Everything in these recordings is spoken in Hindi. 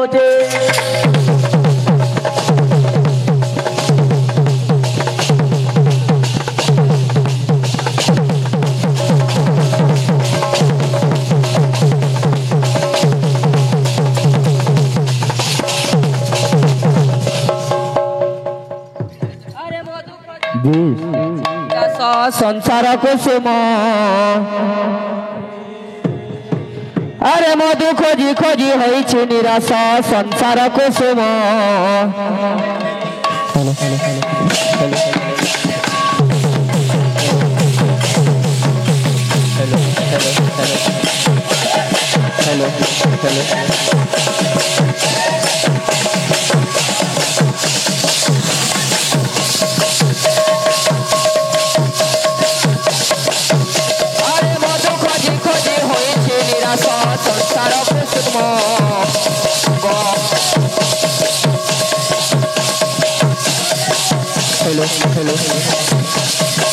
होचे संसार कुसुम अरे मधु खोजी खोजी होइछि निराशा संसार कुसुम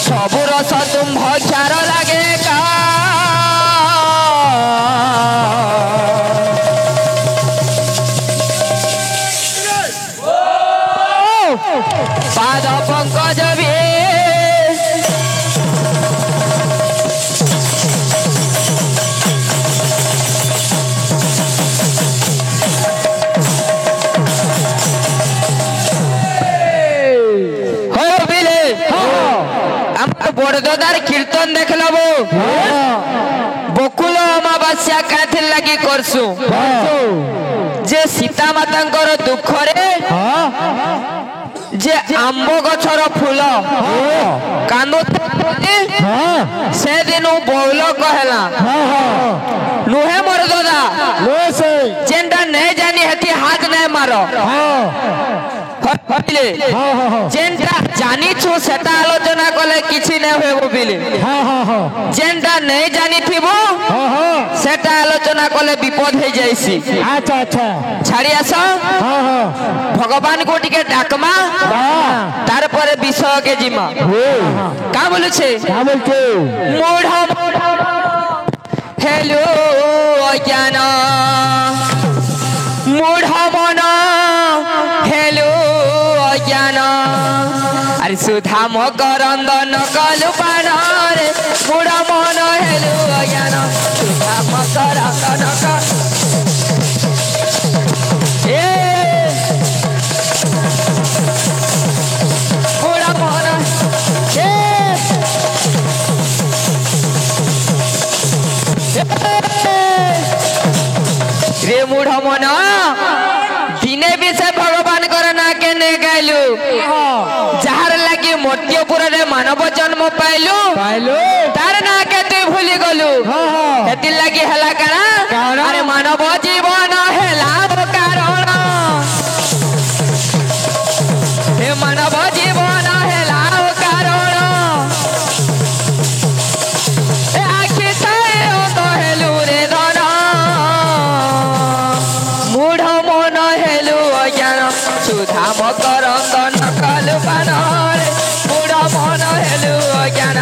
सबु रस तुम भक्षार लगे का पाद पंकज भी बड़दार कीर्तन देख लबो बकुल अमावास्या काथिर लगी करसु जे सीता माता दुख रे जे आंब गछर फूल कांदो से दिन बौल कहला नुहे मोर दादा जेंडा नहीं जानी हेती हाथ नहीं मारो जेंटा जानी छु सेटा आलोचना कले किछि नै होबो बिले जेंटा नहीं जानी थिबो सेटा आलोचना कले विपद हे जाइसी अच्छा अच्छा छाड़ी आसो भगवान को टिके डाकमा तार पर विषय के जिमा का बोलु छे मोढ़ा हेलो अज्ञान मोढ़ा मन हेलो अज्ञान अरे सुधा मकरंद नकलु पान रे मुड़ा मन हेलु अज्ञान सुधा मकरंद नकल मुड़ा मन रे मुड़ा मन दिने भी से भगवान करना के ने गाइलु जहार लगी मोतियोपुर रे मानव जन्म पाइलु तार ना के तू भूली गलु हेति लगी हला करा अरे मानव जीवन हेला कारण हे मानव जीवन हेला कारण ए आखि ताए ओ तो हेलु रे धन मूढ़ मन हेलु अज्ञान सुधा मकरंद नकल पान रे मूढ़ मन हेलु अज्ञान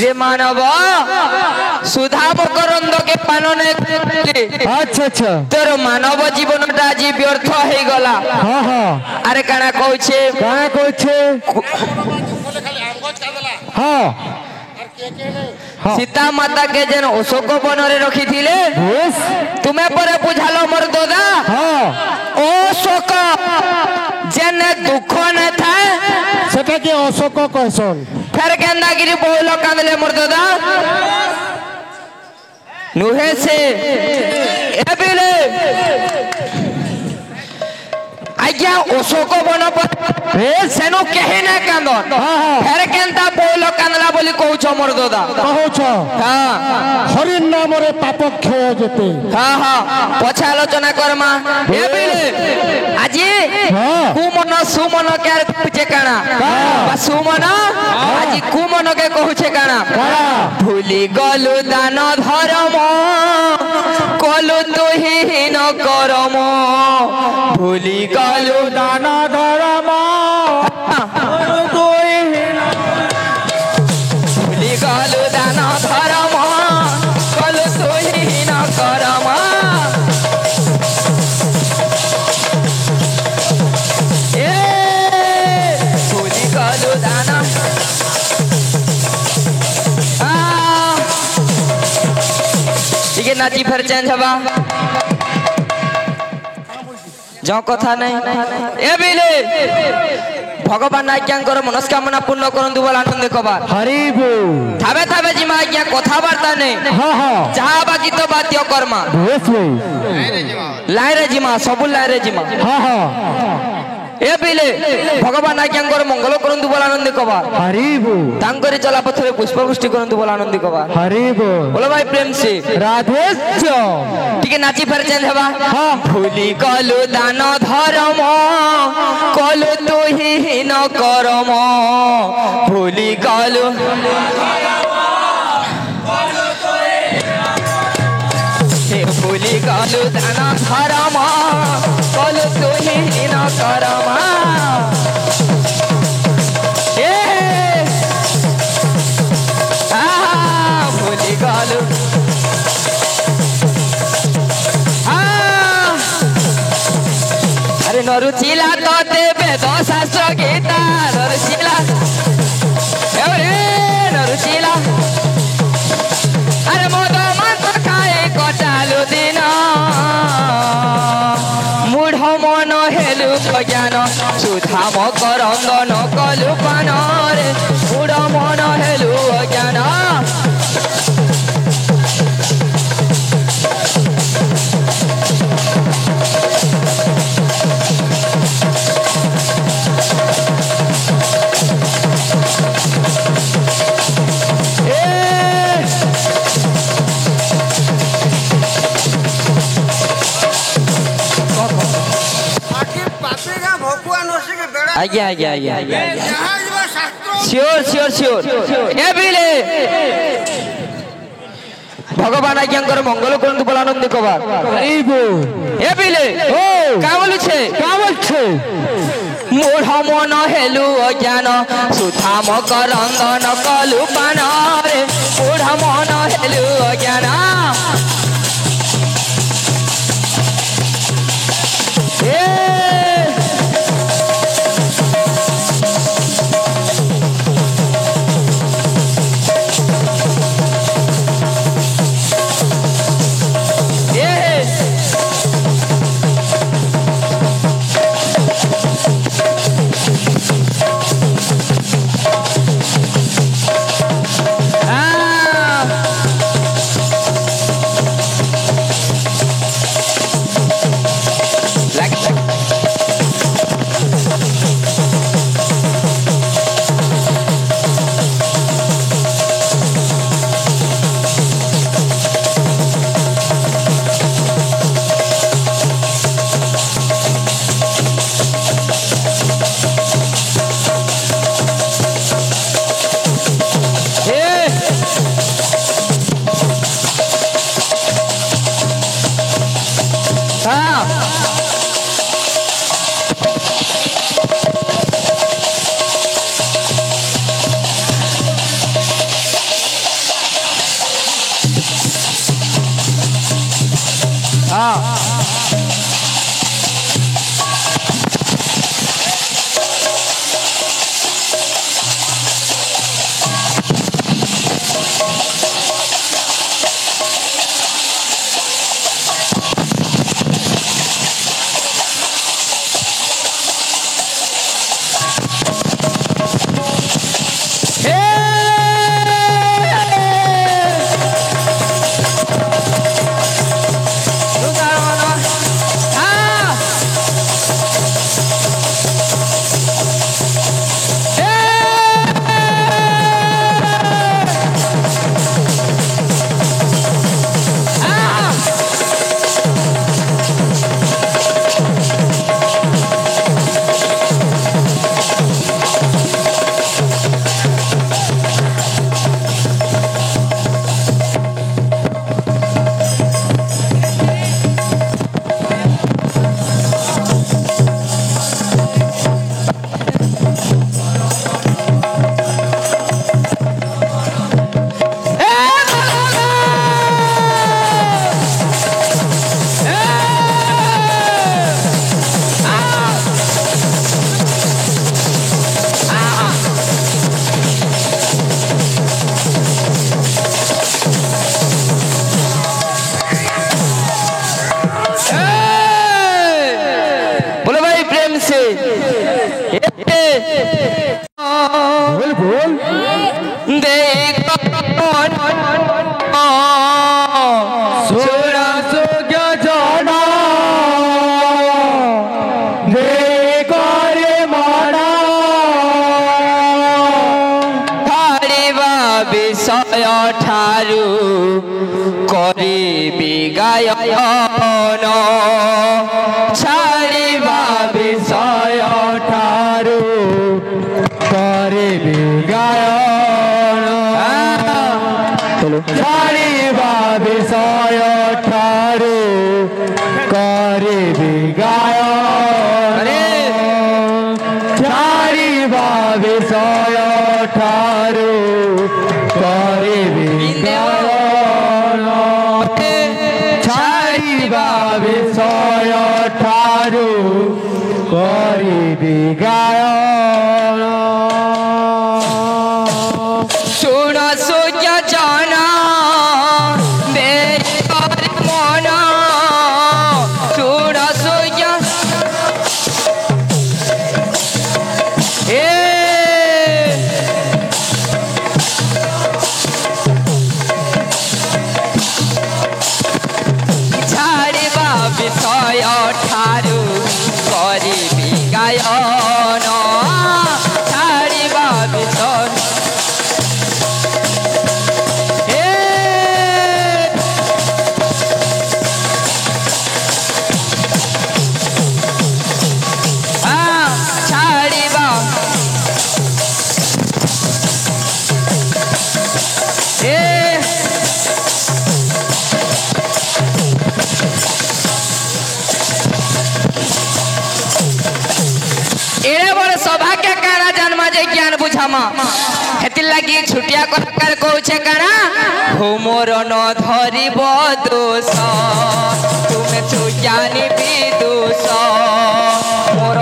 रे मानव सुधा मकरंद के पान ने अच्छा अच्छा तोर मानव जीवन टा आज व्यर्थ हे गला हां हां अरे काना कहछे हां सीता माता के जन अशोक वन रे रखी थिले तुम्हें पर बुझालो मोर दादा हां अशोक जन दुख न था सेटा के अशोक कहसन फेर गेंदागिरी बोलो कांदले मोर दादा नुहे से एबिले आज्ञा अशोक वन पर सेनो कहे ना कांदन फेर केनता बोलो कांदला बोली कहउछ मोर दादा कहउछ हां हरिन नाम रे पाप क्षय जेते हां हां पछा आलोचना करमा एबिले आजी कुमन सुमन के पूछे काना बा सुमन आजी कुमन के कहउछे काना भूली गलु दान धर्म কলু তুহি হীন করম ভুলি গলু দান ধর্ম ভুলি গলু দান ধর্ম কলু তুহি হীন করম ভুলি গলু দান ଟିକେ ନାଚି ଫେର ଚେଞ୍ଜ ହବା ଯେଉଁ କଥା ନାହିଁ ଏ ବିଲେ ଭଗବାନ ଆଜ୍ଞାଙ୍କର ମନସ୍କାମନା ପୂର୍ଣ୍ଣ କରନ୍ତୁ ବୋଲି ଆନନ୍ଦ କବାର ହରିବୁ ଥାବେ ଥାବେ ଯିମା ଆଜ୍ଞା କଥାବାର୍ତ୍ତା ନେଇ ଯାହା ବା ଗୀତ ବାଦ୍ୟ କର୍ମା ଲାଇରେ ଯିମା ସବୁ ଲାଇରେ ଯିମା ए बिले भगवान आज्ञांकर मंगल करंतु बोल आनंद कबा हरिबो तांकरी चला पथरे पुष्पवृष्टि करंतु बोल आनंद कबा हरिबो बोलो भाई प्रेम से राधे ठीक है नाची फेर चेंज हवा भूली कलु दान धर्म कलु तू ही न करम भूली कलु भूली कलु दान धर्म कलु तू ही न करम भूली कलु अरे नरुचिला तो देवे दो शास्त्र गीता नरुचिला नरुचिला अरे मोद मांस खाए कटालु दिन मूढ़ मन हेलु ज्ञान सुधा मकरंदन कलु पान रे मूढ़ मन हेलु ज्ञान आज्ञा आज्ञा आज्ञा श्योर श्योर श्योर ए बिले भगवान आज्ञांकर मंगल करंतु बोल आनंद कबार हरिबो ए बिले का बोलछे मोढ़ मन हेलु अज्ञान सुधा मकरंदन कलु पान रे मोढ़ मन हेलु अज्ञान গায়ন ছাড়িবা বিষয় ঠারু করিবি গায়ন ছাড়িবা বিষয় ঠারু করিবি গায়ন ছাড়িবা বিষয় ঠারু করিবি গায়ন ছাড়িবা বিষয় ঠারু করিবি গায়ন শুণ সূর্য জন বের মন শুণ সূর্য এ ছাড়িবা বিষয় ঠারু করিবি গায়ন ছাড়িবা বিষয় ছাড়িবা एड़े बड़े सौभाग्य काना जन्मा जे ज्ञान बुझामा हेति लागी छुटिया कर कहूछे काना हो मोर न धरिब दोष तुमे छु ज्ञानी विदुष मोर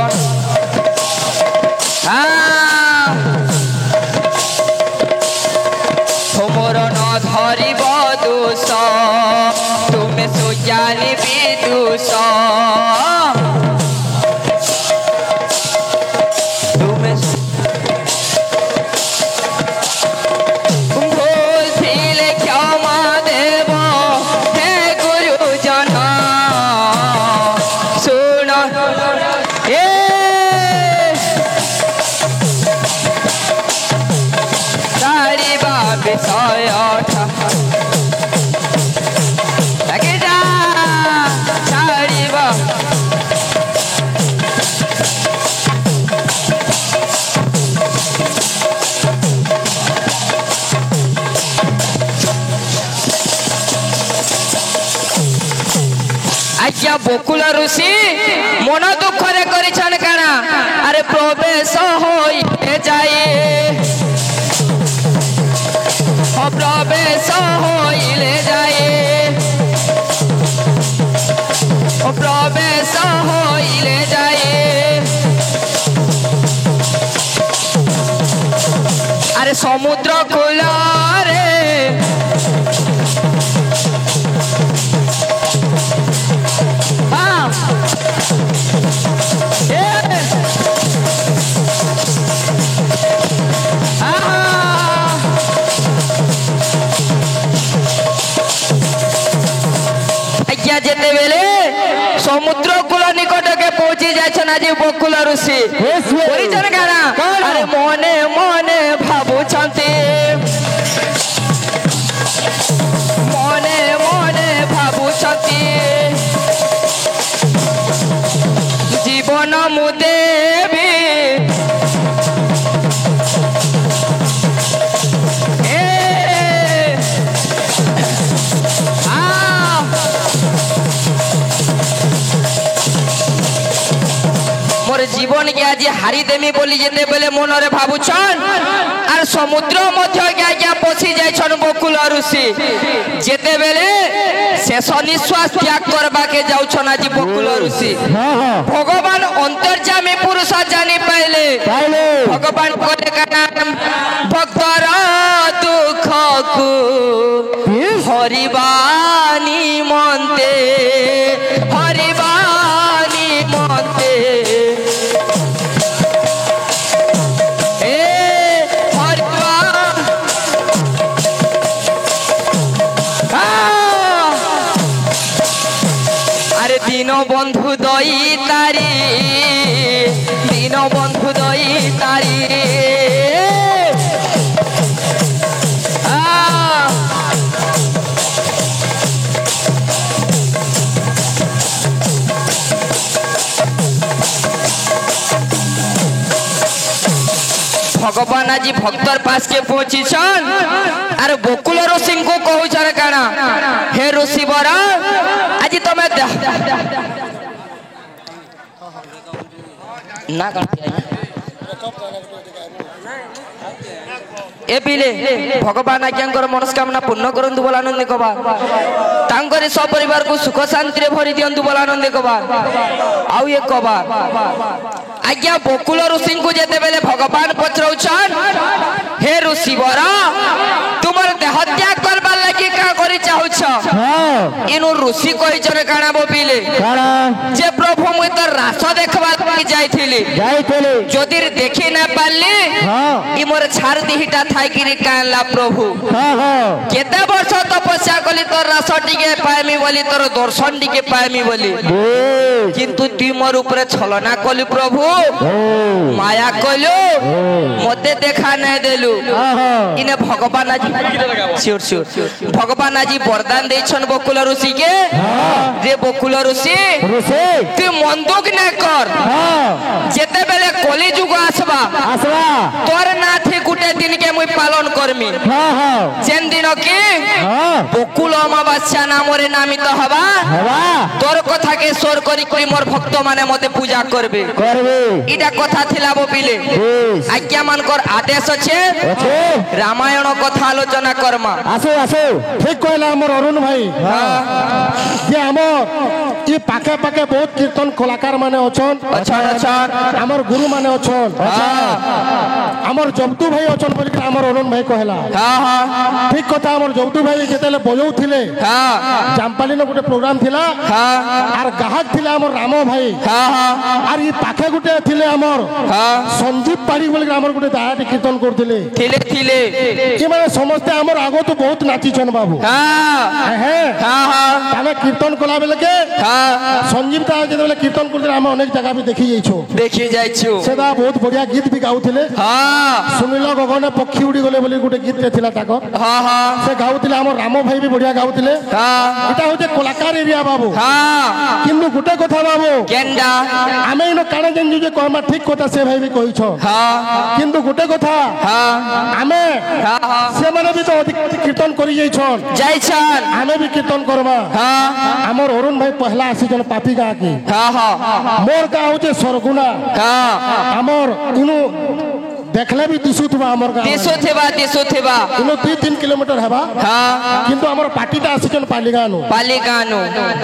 हो मोर न धरिब दोष तुमे छु ज्ञानी विदुष आज्ञा बकुल ऋषि मन दुखरे करिछन काना अरे प्रवेश होइले जाए प्रवेश होइले जाए प्रवेश होइले जाए अरे समुद्र कूल रे जेते बेले समुद्र कूल निकट के पहुंची जाछन आज बकुल ऋषि परिजन गाना अरे मने मने भाबुछंती मने मने भाबुछंती जीवन मु देवी मोर जीवन के आज हारी देमी बोली जेते बेले मनरे भाबुछन आर समुद्र मध्य के आज्ञा पसी जायछन बकुल ऋषि जेते बेले शेष निश्वास त्याग करबा के जाउछन आज बकुल ऋषि भगवान अंतर्यामी पुरुष जानी पाइले भगवान करे का नाम भक्तर दुख को हरिबानी मनते हरिबानी मनते दीन बंधु दई तारी दीन बंधु दई तारी भगवान आज भक्तर पास के पहुंची छन अरे बकुल ऋषि को कहू छन काना हे ऋषि बरा आज तमे ना ए पिले भगवान आज्ञाकर मनस्कामना पूर्ण करंतु बोला आनंद कबा तांकरे सब परिवार को सुख शांति रे भरी दियंतु बोला आनंद कबा आउ एक कबा आज्ञा बकुल ऋषि को जेते बेले भगवान पचरौछन हे ऋषि बरा तुमर देह त्याग करबा लागि का करि चाहछ इनु ऋषि कहि जने काना बो पिले जे प्रभु मुई त रास देखबा लागि जाइथिली जदि देखि ना पाली इ मोर छार दिहिटा थाई कि कानला प्रभु केते वर्ष तपस्या कली तोर रास टिके पाइमी बोली तोर दर्शन टिके पाइमी बोली किंतु तू मोर ऊपर छलना कली प्रभु माया कलु मते देखा नहीं देलु इने भगवान आज श्योर श्योर भगवान आज वरदान देछन बकुल ऋषि के रे बकुल ऋषि तू मन दुख न कर जेते बेले कली जुग आसबा तोर नाथी गुटे दिन के मुई पालन करमी जेन दिन की बकुल अमावास्या नाम रे नामित हवा तोर कथा के स्वर करी कोई मोर भक्त माने मते पूजा करबे इटा कथा थिला बो पिले आज्ञा मान कर आदेश छे रामायण कथा आलोचना करमा आसो आसो ठीक कहला हमर अरुण भाई जे हमर ई पाके पाके बहुत कीर्तन कलाकार माने अछन हमर गुरु माने अछन हमर जबतु भाई अछन बोल के हमर अरुण भाई कहला ठीक कथा हमर जबतु भाई जेतेले बजौ थिले जामपाली न गुटे प्रोग्राम थिला आर गाहक थिला हमर राम भाई आर ई पाखे गुटे थिले हमर संजीव पाड़ी बोल के हमर गुटे दायाटी कीर्तन करथिले थिले ई माने समस्त हमर आगो तो बहुत नाची छन बाबू तामे कीर्तन कला बेले के संजीव ता जेतेले कीर्तन करथिले हम अनेक जगह भी देखि जाइछो सेदा बहुत बढ़िया गीत भी गाउथिले सुनिलो गगने पक्षी उड़ी गले बोली गुटे गीत के थिला ताको से गाउथिले हमर राम भाई भी बढ़िया गाउथिले एटा होते कलाकार एरिया बाबू किंतु गुटे कथा बाबू केंडा आमे इनो काने जन जे कहमा ठीक कथा से भाई भी कहि छ किंतु गुटे कथा आमे से माने भी तो कीर्तन करि जाइछन आमे भी कीर्तन करबा हमर अरुण भाई पहला आसी जन पापी गा के मोर का होते सरगुना हमर इनु देखले भी दिसुथबा हमर का दिसुथबा इनो 2-3 किलोमीटर हबा किंतु हमर पार्टीटा आसीजन पालिगानो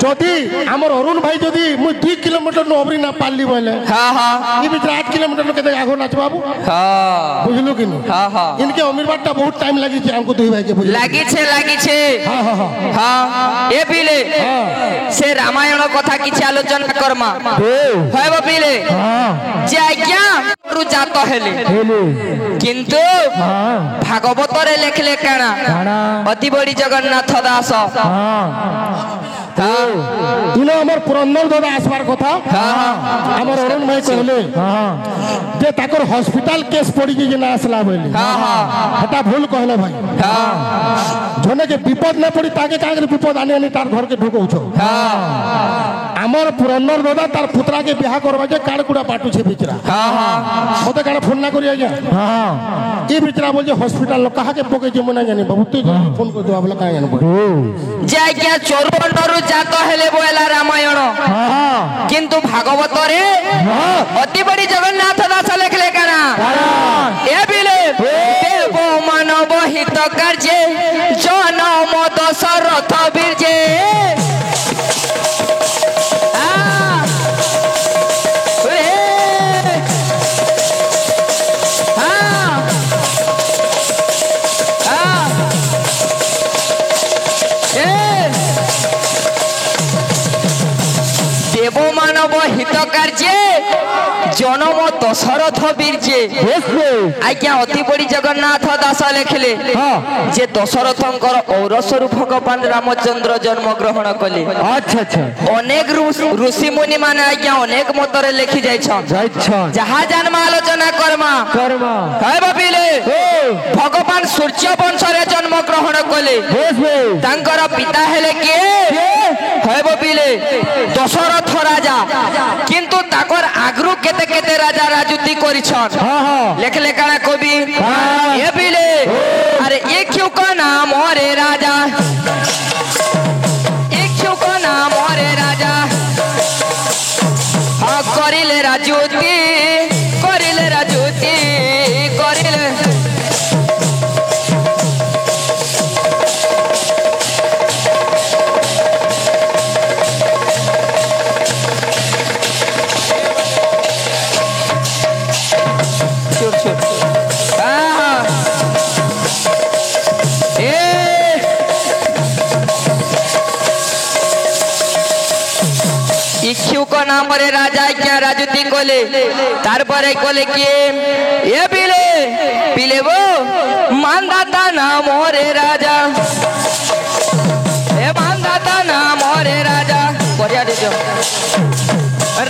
जदी हमर अरुण भाई जदी मु 2 किलोमीटर नो अबरी ना पाली बोले ई बिच 8 किलोमीटर नो केते आगो नाच बाबू बुझलु कि इनके अमीर बाटटा बहुत टाइम लागि छै हमको दुई भाई के बुझ लागि छे ए बिले से रामायण कथा किछ आलोचना करमा होय बिले जे आज्ञा रु जात हेले किंतु भागवत रे लेखले काना अति बड़ी जगन्नाथ दास इनो हमर पुरंदर दादा आसबार कथा हमर अरुण भाई कहले जे ताकर हॉस्पिटल केस पड़ी जे ना आसला बोली हटा भूल कहले भाई जने के विपद ना पड़ी ताके कागे विपद आने आने तार घर के ढुकौ छ हमर पुरंदर दादा तार पुत्रा के बियाह करबा जे काड़कुड़ा पाटू छे बिचरा मते काना फोन ना करिया जे ई बिचरा बोल जे हॉस्पिटल लो कहा के पके जे मना जानी बाबू तू फोन कर दो बोला का जानी जे क्या चोरबंडरू जात हेले बोला रामायण किंतु भागवत रे अति बड़ी जगन्नाथ दास लेखले काना ए बिले देव मानव हित कार्य जनम दशरथ बीरजे देव मानव हित कार्य जनम दशरथ बीरजे आज्ञा अति बड़ी जगन्नाथ दास लेखिले जे दशरथंकर औरसरु भगवान रामचंद्र जन्म ग्रहण कले अनेक ऋषि मुनि माने आज्ञा अनेक मतरे लेखि जाइछन जहा जन्म आलोचना करमा है बबिले भगवान सूर्य वंश रे जन्म ग्रहण कले तांकर पिता हेले के है बबिले दशरथ राजा किंतु ताकर आगरु केते কেতে কেতে রাজা রাজুতি করিছন লেখলে কানা কবি এ বিলে আরে এ কিউ কা নাম রে রাজা এ কিউ কা নাম রে রাজা করিলে রাজুতি করিলে রাজুতি করিলে इक्षु को नाम रे राजा क्या राजुती कोले तारपरे कोले किए ये पिले पिले वो मानदाता नाम रे राजा ए मानदाता नाम रे राजा बढ़िया दीजो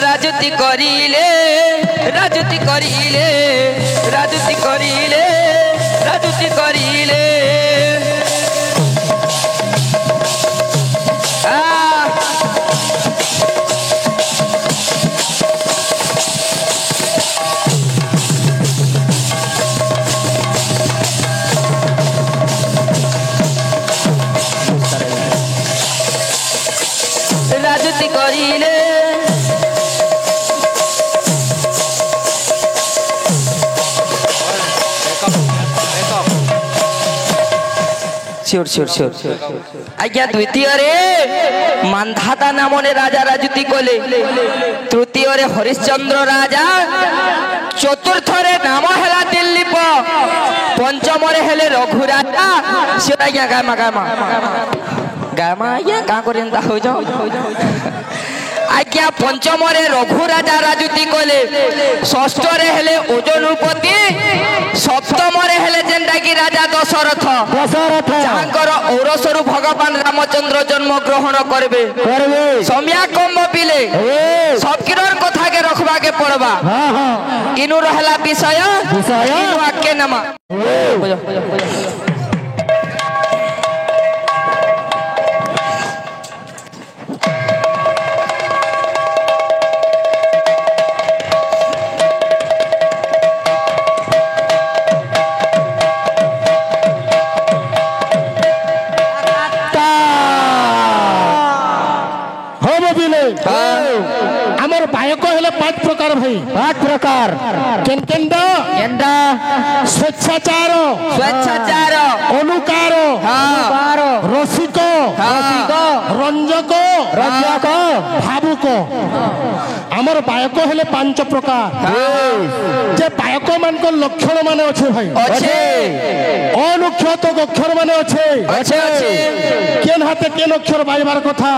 राजुती करिले राजुती करिले राजुती करिले राजुती करिले राजुती करिले श्योर श्योर श्योर आज्ञा द्वितीय रे मानधाता नामने राजा राजुती कोले तृतीय रे हरिश्चंद्र राजा चतुर्थ रे नाम हेला दिल्लीप पंचम रे हेले रघु राजा से आज्ञा गामा गामा गामा आज्ञा का करेंता हो जाओ आज्ञा पंचम रे रघु राजा राजुती कोले षष्ठ रे हेले ओजनुपति सप्तम रे हेले जेंटा की राजा दशरथ जाकर औरसरु भगवान रामचंद्र जन्म ग्रहण करबे सम्याकम्ब पिले सबकिरर कथा के रखबा के पड़बा इनु रहला विषय इनु आके नमा आमर बायक हेले 5 प्रकार भाई 5 प्रकार केनकेंडा केंडा स्वेच्छाचार स्वेच्छाचार अनुकार अनुकार रसिक रसिक रंजक रंजक भावुक आमर बायक हेले 5 प्रकार जे बायक मान को लक्षण माने अछि भाई अछि अनुक्षत अक्षर माने अछि अछि अछि केन हाते केन अक्षर बाइबार कथा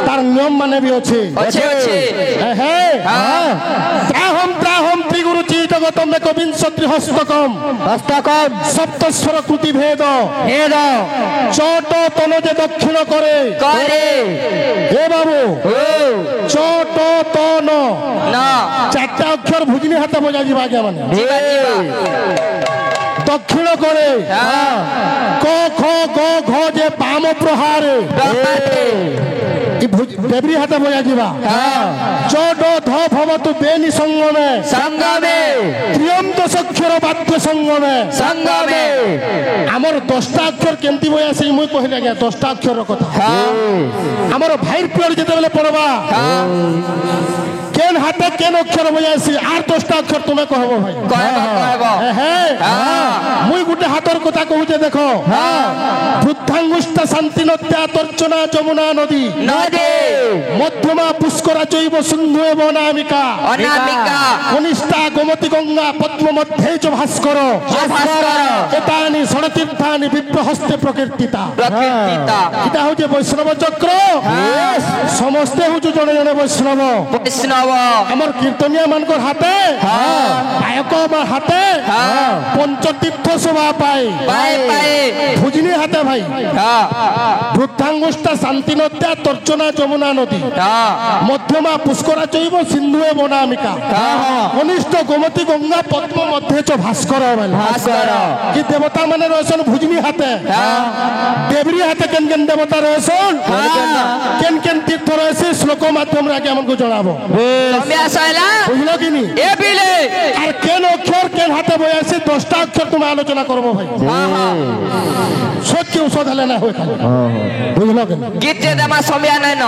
तार नियम माने भी अछि अछि अछि हे त्राहम त्रिगुरुचि जगतम एकविंशति हस्तकम हस्तकम सप्तस्वर कृति भेद भेद चोट तनजे दक्षिण करे करे हे बाबू चोट तन ना चारटा अक्षर भुजनी हाथ बजा जीवा के माने जीवा जीवा दक्षिण करे क ख ग घ जे पाम प्रहारे देवरी हाथ बजा जीवा चोट ध भवतु बेनि संगमे संगमे त्रियंत सक्षर वाक्य संगमे संगमे हमर 10टा अक्षर केमती बया से मुई कहले गया 10टा अक्षर कथा हमर भाई पियर जते बेले पड़बा केन हाथे केन अक्षर बया से आर 10टा अक्षर तुमे कहबो भाई कहबो हे मुई गुटे हाथर कथा कहूचे देखो वृद्धांगुष्ठ शांति नत्या तर्चना जमुना नदी नदी मध्यमा पुष्करा चैव सिंधु एव अनामिका अनामिका कनिष्ठा गोमती गंगा पद्म मध्ये च भास्कर भास्कर एतानि षडतीर्थानि विप्रहस्ते प्रकीर्तिता प्रकीर्तिता इता होजे वैष्णव चक्र समस्ते होजे जने जने वैष्णव वैष्णव हमर कीर्तनिया मानकर हाथे गायक मा हाथे पंचतीर्थ शोभा पाए पाए भुजनी हाथे भाई वृद्धांगुष्ठ शांति नद्या तर्चना जमुना नदी मध्यमा पुष्करा चैव सिंधु एव अनामिका कनिष्ठ गोमती गंगा पद्म मध्ये च भास्कर भास्कर कि देवता माने रहसन भुजनी हाथे देवरी हाथे केन केन देवता रहसन केन केन तीर्थ रहसे श्लोक लोक माध्यम रे आगे हमको जणाबो समया सैला बुझलो कि नी ए बिले আর কেন অক্ষর কেন হাতে বই আছে 10টা অক্ষর তুমি আলোচনা করবো ভাই সত্যি ঔষধ হলে না হয় খালি বুঝলো কেন গীত যে দেমা সময়া নাই ন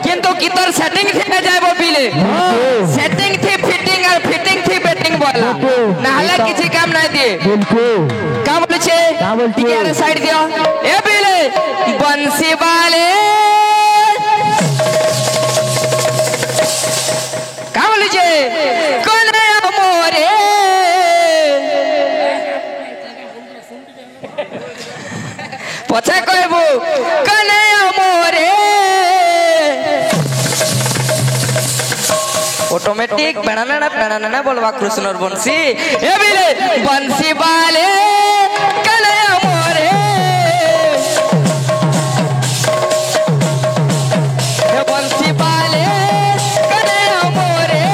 কিন্তু গীতর সেটিং থেকে যাইবো বিলে সেটিং থি ফিটিং আর ফিটিং থি বেটিং বলা না হলে কিছু কাম নাই দিয়ে কাম বলছে টিকে সাইড দিও এ বিলে বংশী বালে কাম বলছে কোনে মোরে পছা কইবো কোনে মোরে ऑटोमेटिक बेणाना बोलवा कृष्णर बंसी ए बिले बंसी बाले कलया मोरे ए बंसी बाले कलया मोरे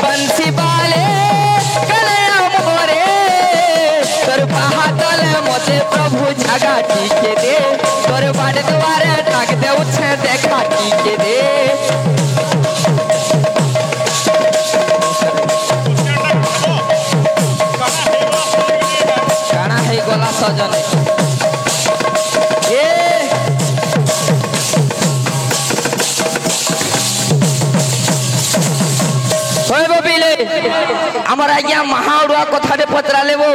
बंसी बाले कलया मोरे तोर बाहादल मते प्रभु जगा टीके दे तोर बाड़ द्वारे ढाक दे उछे देखा टीके दे काना है गोला सजने ए ओए बबिले हमर आज्ञा महाउड़वा कथा दे पचरा लेबो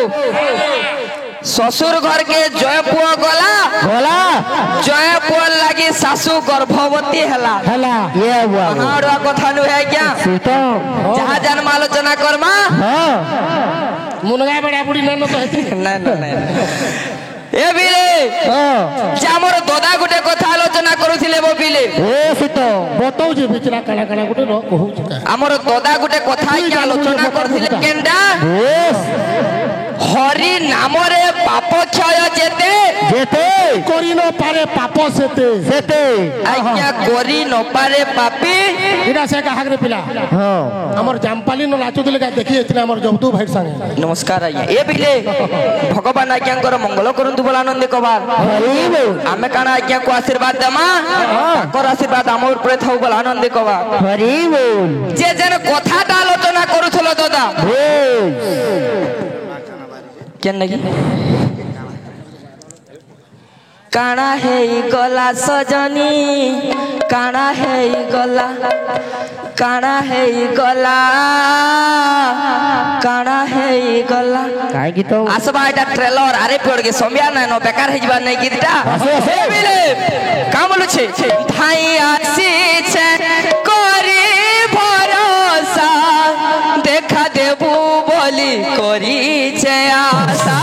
ससुर घर के जयपुआ गला गला जयपुआ लगी सासू गर्भवती हला हला ये हुआ महाउड़वा कथा नु है क्या सीता जहां जन्म आलोचना करमा हां मुनगा बड़ा बुढ़ी नन तो हेती ना ना ना ए बिले हां जे हमर दादा गुटे कथा आलोचना करूथिले बो बिले ए सीता बताऊ जे बिचरा काला काला गुटे न कहू छ हमर दादा गुटे कथा के आलोचना करथिले केंडा हरि नाम रे पाप क्षय जेते जेते करी न पारे पाप सेते सेते आज्ञा करी न पारे पापी इरा से का हागरे पिला हां हमर जामपाली न नाचो दिले का देखि एथिना हमर जबदू भाई संगे नमस्कार आज्ञा ए बिले भगवान आज्ञांकर मंगल करंतु बोला आनंद कबार आमे काना आज्ञा को आशीर्वाद दमा ताकर आशीर्वाद हमर ऊपर थाउ बोला आनंद कबार हरि बोल जे जन कथा आलोचना करूथलो दादा केन लगी काना है गला सजनी काना है गला काना है गला काना है गला काई गीत आसबा एटा ट्रेलर आरे पड़ के समया ना नो बेकार हे जबा नै गीतटा हे बिले काम बोलु छे भाई आसी छे करी भरोसा देखा देबू बोली करी छे आशा